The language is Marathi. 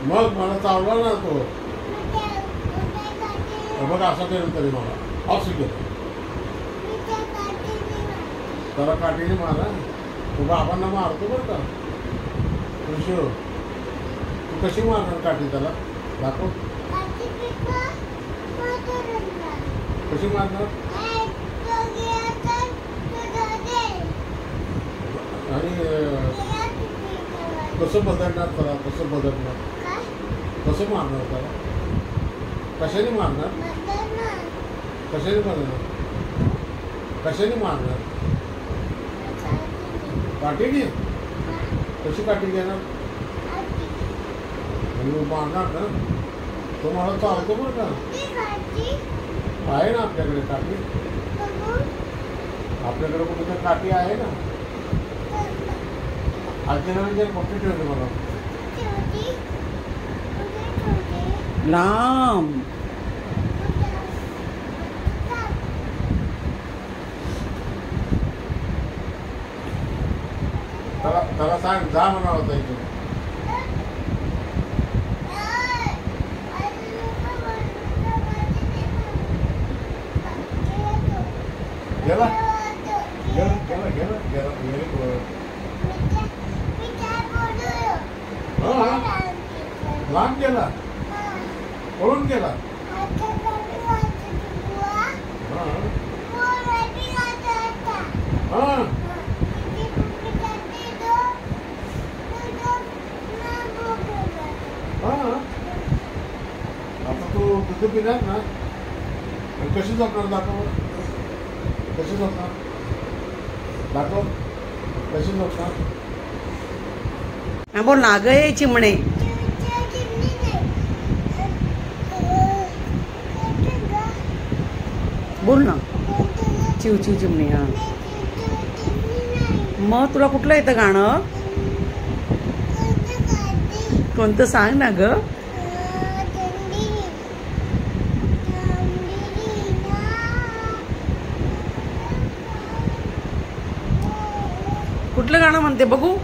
मग मला चावला ना तो. बघ असा करेल तरी मला ऑक्सिजन त्याला काठीने मारा. तो बाबांना मारतो बरं का ऋषू. तू कशी मारणार काठी त्याला दाखव. कशी मारणार आणि कसं बदलणार त्याला. कसं बदलणार कसं मारणार त्याला. कशाने मारणार कशाने मारणार कशाने मारणार. काठीने. कशी काठी घेणार आणि मारणार ना. तो मला चालतो बरं का. आहे ना आपल्याकडे काठी. आपल्याकडे कुठे तर काठी आहे ना. आजीने मोठी ठेवली मला लांब. त्याला सांग जा म्हणा होता इथून. गेला गेला गेला गेला गेला गेला. लांब गेला पळून गेला. आता तू दुध पिणार ना. कशी झोपणार दाखव. कशी झोपणार दाखव. कशी झोपणार. बोल ना ग ये चिमणे. बोल ना. चिव चिव चिमणी. हा मग तुला कुठलं येतं गाणं. कोणतं सांग ना ग. कुठलं गाणं म्हणते बघू.